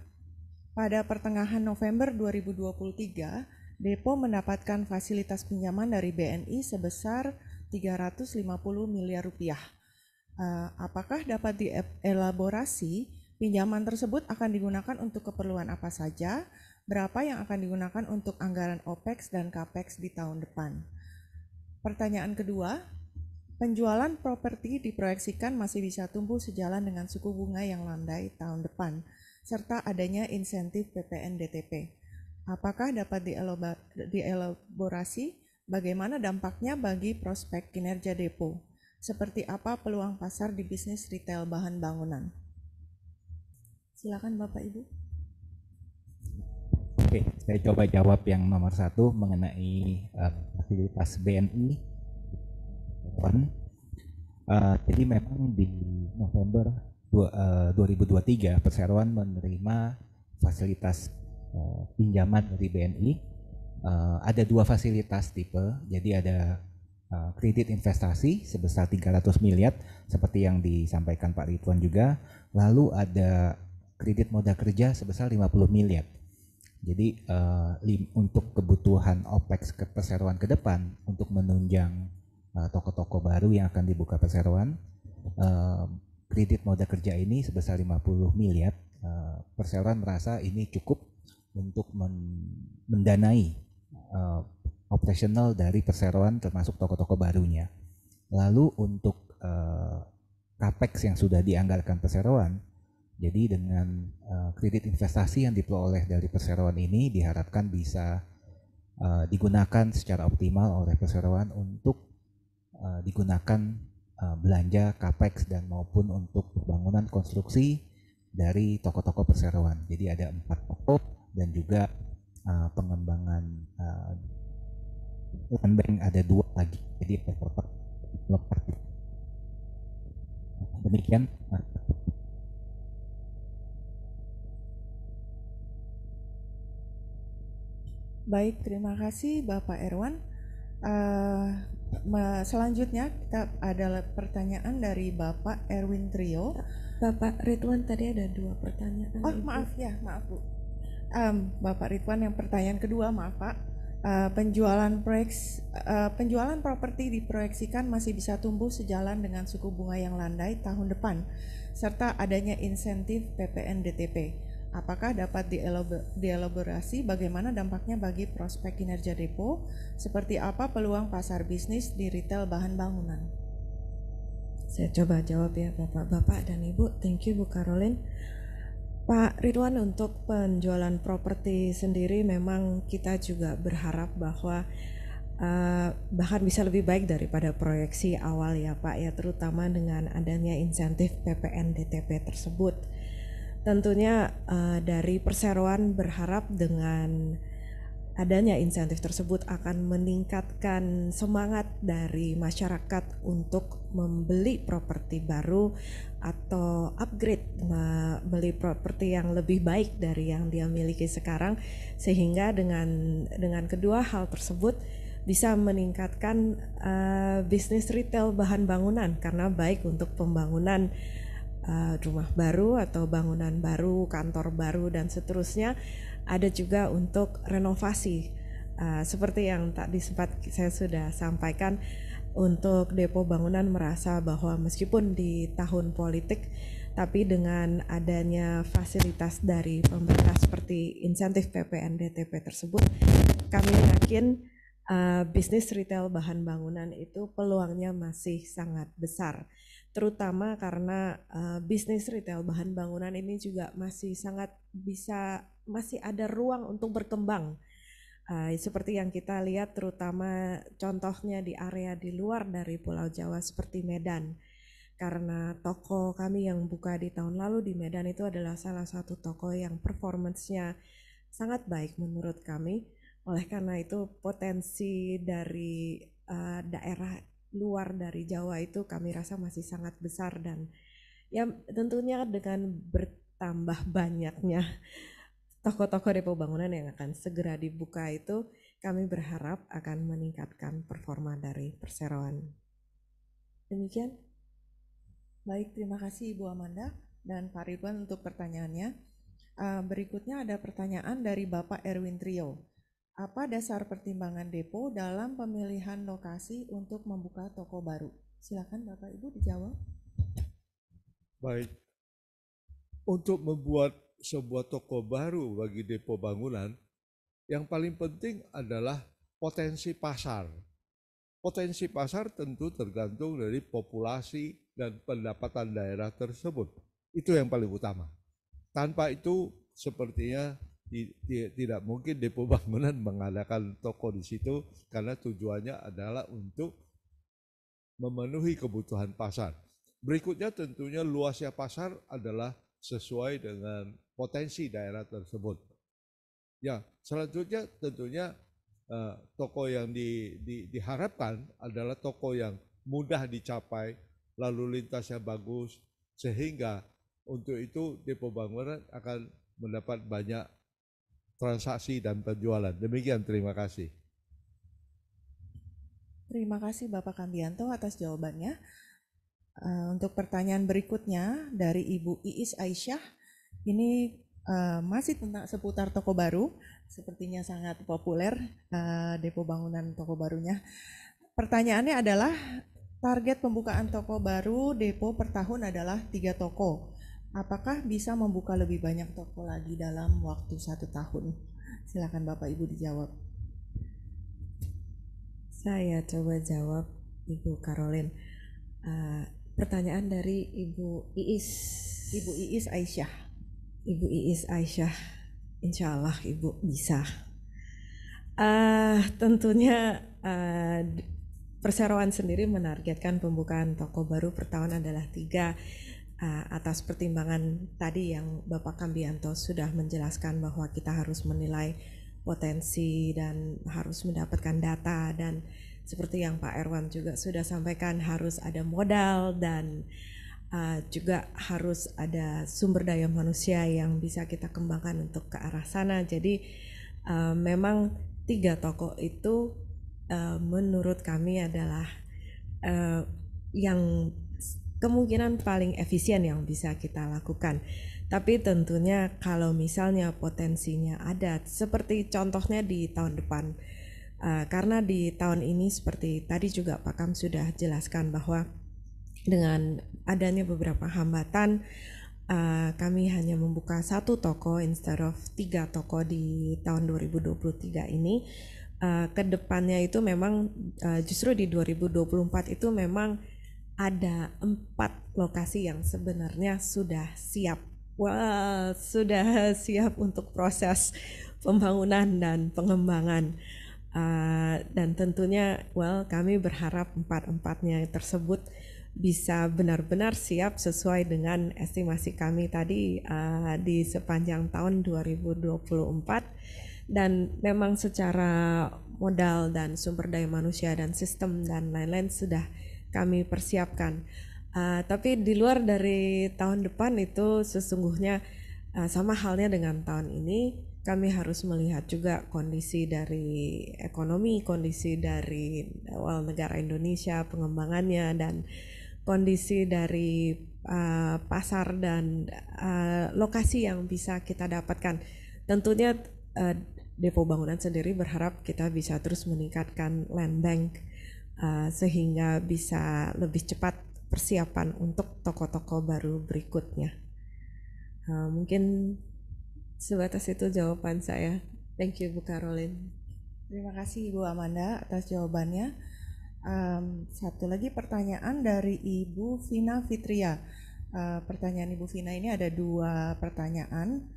pada pertengahan November 2023, Depo mendapatkan fasilitas pinjaman dari BNI sebesar 350 miliar rupiah. Apakah dapat dielaborasi pinjaman tersebut akan digunakan untuk keperluan apa saja? Berapa yang akan digunakan untuk anggaran OPEX dan CAPEX di tahun depan? Pertanyaan kedua, penjualan properti diproyeksikan masih bisa tumbuh sejalan dengan suku bunga yang landai tahun depan, serta adanya insentif PPN DTP. Apakah dapat dielaborasi bagaimana dampaknya bagi prospek kinerja depo? Seperti apa peluang pasar di bisnis retail bahan bangunan? Silakan Bapak Ibu. Oke, saya coba jawab yang nomor satu mengenai fasilitas BNI. Jadi memang di November 2023 Perseroan menerima fasilitas pinjaman dari BNI. Ada dua fasilitas tipe, jadi ada kredit investasi sebesar 300 miliar seperti yang disampaikan Pak Ridwan juga, lalu ada kredit modal kerja sebesar 50 miliar. Jadi untuk kebutuhan OPEX ke Perseroan ke depan untuk menunjang toko-toko baru yang akan dibuka Perseroan, kredit modal kerja ini sebesar 50 miliar. Perseroan merasa ini cukup untuk mendanai operasional dari Perseroan termasuk toko-toko barunya. Lalu untuk capex yang sudah dianggarkan Perseroan, jadi dengan kredit investasi yang diperoleh dari Perseroan ini diharapkan bisa digunakan secara optimal oleh Perseroan untuk digunakan belanja capex dan maupun untuk pembangunan konstruksi dari toko-toko Perseroan. Jadi ada 4 toko dan juga pengembangan land bank ada 2 lagi. Jadi ada total demikian. Baik, terima kasih Bapak Erwan. Selanjutnya kita ada pertanyaan dari Bapak Erwin Trio. Bapak Ridwan tadi ada 2 pertanyaan. Oh maaf ya, maaf Bu. Bapak Ridwan yang pertanyaan kedua, maaf Pak. Penjualan properti diproyeksikan masih bisa tumbuh sejalan dengan suku bunga yang landai tahun depan, serta adanya insentif PPN DTP. Apakah dapat dielaborasi bagaimana dampaknya bagi prospek kinerja depo? Seperti apa peluang pasar bisnis di retail bahan bangunan? Saya coba jawab ya Bapak dan Ibu. Thank you Bu Caroline. Pak Ridwan, untuk penjualan properti sendiri memang kita juga berharap bahwa bahkan bisa lebih baik daripada proyeksi awal ya Pak ya, terutama dengan adanya insentif PPN DTP tersebut. Tentunya dari Perseroan berharap dengan adanya insentif tersebut akan meningkatkan semangat dari masyarakat untuk membeli properti baru atau upgrade, membeli properti yang lebih baik dari yang dia miliki sekarang, sehingga dengan kedua hal tersebut bisa meningkatkan bisnis retail bahan bangunan, karena baik untuk pembangunan rumah baru atau bangunan baru, kantor baru dan seterusnya, ada juga untuk renovasi seperti yang tadi sempat saya sudah sampaikan. Untuk depo bangunan merasa bahwa meskipun di tahun politik, tapi dengan adanya fasilitas dari pemerintah seperti insentif PPN DTP tersebut, kami yakin bisnis retail bahan bangunan itu peluangnya masih sangat besar, terutama karena bisnis retail bahan bangunan ini juga masih ada ruang untuk berkembang. Seperti yang kita lihat, terutama contohnya di area di luar dari Pulau Jawa seperti Medan. Karena toko kami yang buka di tahun lalu di Medan itu adalah salah satu toko yang performance-nya sangat baik menurut kami. Oleh karena itu potensi dari daerah luar dari Jawa itu kami rasa masih sangat besar, dan ya tentunya dengan bertambah banyaknya toko-toko depo bangunan yang akan segera dibuka itu, kami berharap akan meningkatkan performa dari Perseroan. Demikian. Baik, terima kasih Ibu Amanda dan Pak Ridwan untuk pertanyaannya. Berikutnya ada pertanyaan dari Bapak Erwin Trio. Apa dasar pertimbangan depo dalam pemilihan lokasi untuk membuka toko baru? Silakan Bapak Ibu dijawab. Baik, untuk membuat sebuah toko baru bagi depo bangunan, yang paling penting adalah potensi pasar. Potensi pasar tentu tergantung dari populasi dan pendapatan daerah tersebut. Itu yang paling utama. Tanpa itu sepertinya tidak mungkin Depo Bangunan mengadakan toko di situ karena tujuannya adalah untuk memenuhi kebutuhan pasar. Berikutnya tentunya luasnya pasar adalah sesuai dengan potensi daerah tersebut. Ya, selanjutnya tentunya toko yang diharapkan adalah toko yang mudah dicapai, lalu lintasnya bagus, sehingga untuk itu Depo Bangunan akan mendapat banyak transaksi dan penjualan. Demikian, terima kasih. Terima kasih Bapak Kambianto atas jawabannya. Untuk pertanyaan berikutnya dari Ibu Iis Aisyah, ini masih tentang seputar toko baru, sepertinya sangat populer Depo Bangunan toko barunya. Pertanyaannya adalah target pembukaan toko baru Depo per tahun adalah 3 toko. Apakah bisa membuka lebih banyak toko lagi dalam waktu 1 tahun? Silakan Bapak Ibu dijawab. Saya coba jawab Ibu Caroline. Pertanyaan dari Ibu Iis Aisyah. Ibu Iis Aisyah, insya Allah Ibu bisa. Tentunya perseroan sendiri menargetkan pembukaan toko baru per tahun adalah 3 atas pertimbangan tadi yang Bapak Kambianto sudah menjelaskan bahwa kita harus menilai potensi dan harus mendapatkan data, dan seperti yang Pak Erwan juga sudah sampaikan harus ada modal dan juga harus ada sumber daya manusia yang bisa kita kembangkan untuk ke arah sana. Jadi memang 3 toko itu menurut kami adalah yang kemungkinan paling efisien yang bisa kita lakukan. Tapi tentunya kalau misalnya potensinya ada, seperti contohnya di tahun depan, karena di tahun ini seperti tadi juga Pak Kam sudah jelaskan bahwa dengan adanya beberapa hambatan, kami hanya membuka 1 toko instead of 3 toko di tahun 2023 ini. Kedepannya itu memang justru di 2024 itu memang ada 4 lokasi yang sebenarnya sudah siap. Sudah siap untuk proses pembangunan dan pengembangan. Dan tentunya kami berharap 4-empatnya tersebut bisa benar-benar siap sesuai dengan estimasi kami tadi di sepanjang tahun 2024, dan memang secara modal dan sumber daya manusia dan sistem dan lain-lain sudah kami persiapkan. Tapi di luar dari tahun depan itu sesungguhnya sama halnya dengan tahun ini, kami harus melihat juga kondisi dari ekonomi, kondisi dari negara Indonesia, pengembangannya, dan kondisi dari pasar dan lokasi yang bisa kita dapatkan. Tentunya Depo Bangunan sendiri berharap kita bisa terus meningkatkan land bank sehingga bisa lebih cepat persiapan untuk toko-toko baru berikutnya. Mungkin sebatas itu jawaban saya. Thank you Bu Caroline. Terima kasih Ibu Amanda atas jawabannya. Satu lagi pertanyaan dari Ibu Vina Fitria. Pertanyaan Ibu Vina ini ada 2 pertanyaan.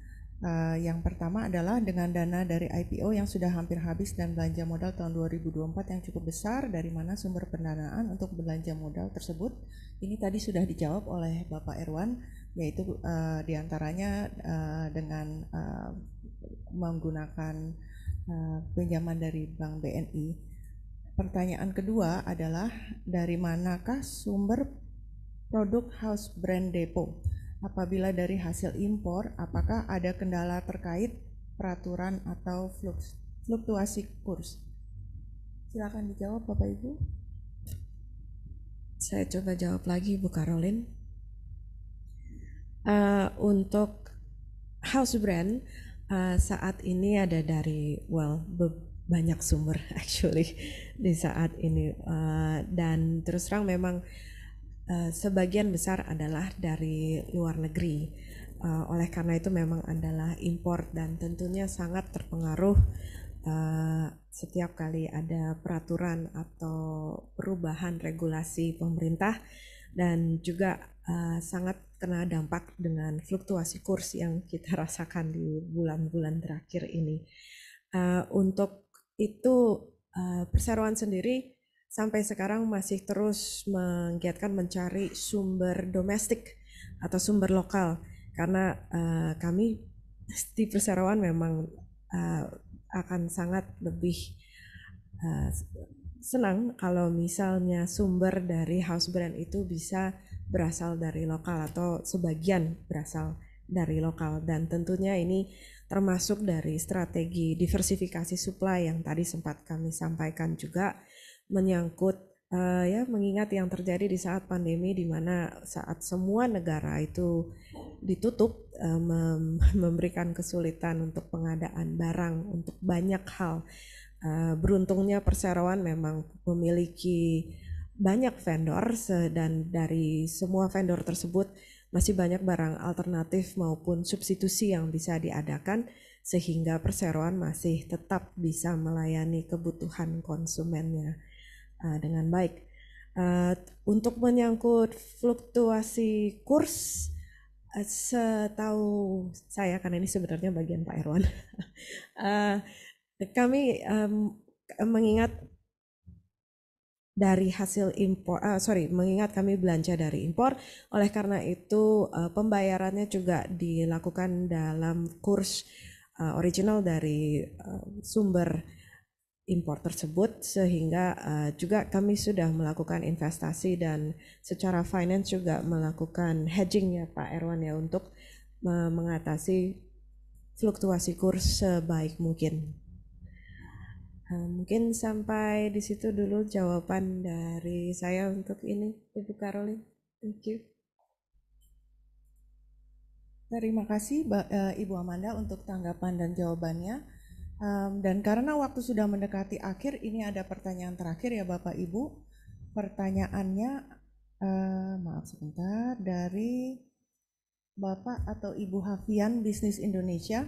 Yang pertama adalah dengan dana dari IPO yang sudah hampir habis dan belanja modal tahun 2024 yang cukup besar, dari mana sumber pendanaan untuk belanja modal tersebut? Ini tadi sudah dijawab oleh Bapak Erwan, yaitu diantaranya dengan menggunakan pinjaman dari Bank BNI. Pertanyaan kedua adalah dari manakah sumber produk house brand Depo? Apabila dari hasil impor, apakah ada kendala terkait peraturan atau fluktuasi kurs? Silakan dijawab Bapak Ibu. Saya coba jawab lagi Bu Caroline. Untuk house brand saat ini ada dari banyak sumber actually di saat ini, dan terus terang memang sebagian besar adalah dari luar negeri. Oleh karena itu memang adalah impor dan tentunya sangat terpengaruh setiap kali ada peraturan atau perubahan regulasi pemerintah, dan juga sangat kena dampak dengan fluktuasi kurs yang kita rasakan di bulan-bulan terakhir ini. Untuk itu perseroan sendiri sampai sekarang masih terus menggiatkan mencari sumber domestik atau sumber lokal, karena kami di perseroan memang akan sangat lebih senang kalau misalnya sumber dari house brand itu bisa berasal dari lokal atau sebagian berasal dari lokal, dan tentunya ini termasuk dari strategi diversifikasi supply yang tadi sempat kami sampaikan juga, menyangkut mengingat yang terjadi di saat pandemi, di mana saat semua negara itu ditutup, memberikan kesulitan untuk pengadaan barang untuk banyak hal. Beruntungnya perseroan memang memiliki banyak vendor, dan dari semua vendor tersebut masih banyak barang alternatif maupun substitusi yang bisa diadakan, sehingga perseroan masih tetap bisa melayani kebutuhan konsumennya dengan baik. Untuk menyangkut fluktuasi kurs, setahu saya, karena ini sebenarnya bagian Pak Erwan, kami mengingat dari hasil impor, mengingat kami belanja dari impor, oleh karena itu pembayarannya juga dilakukan dalam kurs original dari sumber impor tersebut, sehingga juga kami sudah melakukan investasi dan secara finance juga melakukan hedging ya Pak Erwan ya, untuk mengatasi fluktuasi kurs sebaik mungkin. Mungkin sampai di situ dulu jawaban dari saya untuk ini, Ibu Caroline. Thank you. Terima kasih Ibu Amanda untuk tanggapan dan jawabannya. Dan karena waktu sudah mendekati akhir, ini ada pertanyaan terakhir ya Bapak Ibu. Pertanyaannya, maaf sebentar, dari Bapak atau Ibu Hafian Bisnis Indonesia.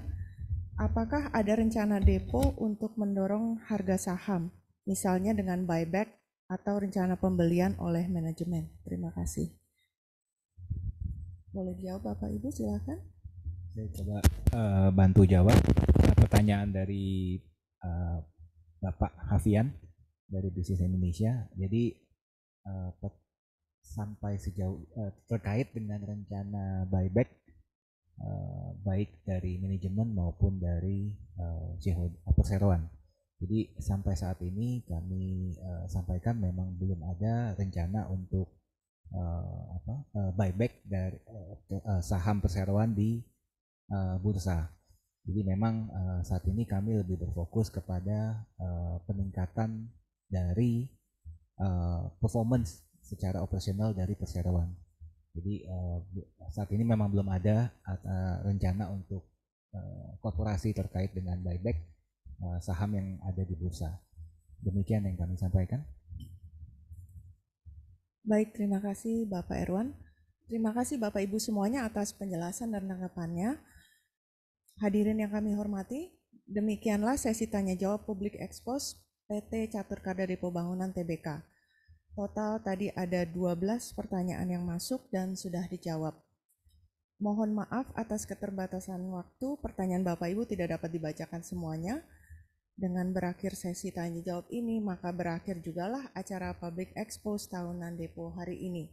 Apakah ada rencana depo untuk mendorong harga saham, misalnya dengan buyback atau rencana pembelian oleh manajemen? Terima kasih. Boleh jawab Bapak Ibu, silakan. Saya coba bantu jawab pertanyaan dari Bapak Hafian dari Bisnis Indonesia. Jadi sampai sejauh terkait dengan rencana buyback, baik dari manajemen maupun dari perseroan. Jadi sampai saat ini kami sampaikan memang belum ada rencana untuk buyback dari saham perseroan di bursa. Jadi memang saat ini kami lebih berfokus kepada peningkatan dari performance secara operasional dari perseroan. Jadi saat ini memang belum ada rencana untuk korporasi terkait dengan buyback saham yang ada di bursa. Demikian yang kami sampaikan. Baik, terima kasih Bapak Erwan. Terima kasih Bapak Ibu semuanya atas penjelasan dan tanggapannya. Hadirin yang kami hormati, demikianlah sesi tanya jawab publik ekspos PT Catur Karya Depo Bangunan Tbk. Total tadi ada 12 pertanyaan yang masuk dan sudah dijawab. Mohon maaf atas keterbatasan waktu, pertanyaan Bapak Ibu tidak dapat dibacakan semuanya. Dengan berakhir sesi tanya jawab ini, maka berakhir jugalah acara Public Expose tahunan Depo hari ini.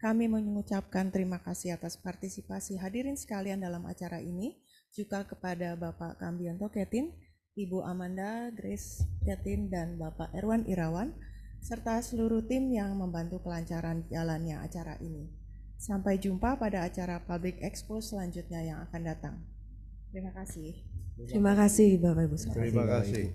Kami mengucapkan terima kasih atas partisipasi hadirin sekalian dalam acara ini, juga kepada Bapak Kambianto Ketin, Ibu Amanda Grace Ketin, dan Bapak Erwan Irawan, serta seluruh tim yang membantu kelancaran jalannya acara ini. Sampai jumpa pada acara Public Expo selanjutnya yang akan datang. Terima kasih. Terima kasih Bapak Ibu. Terima kasih.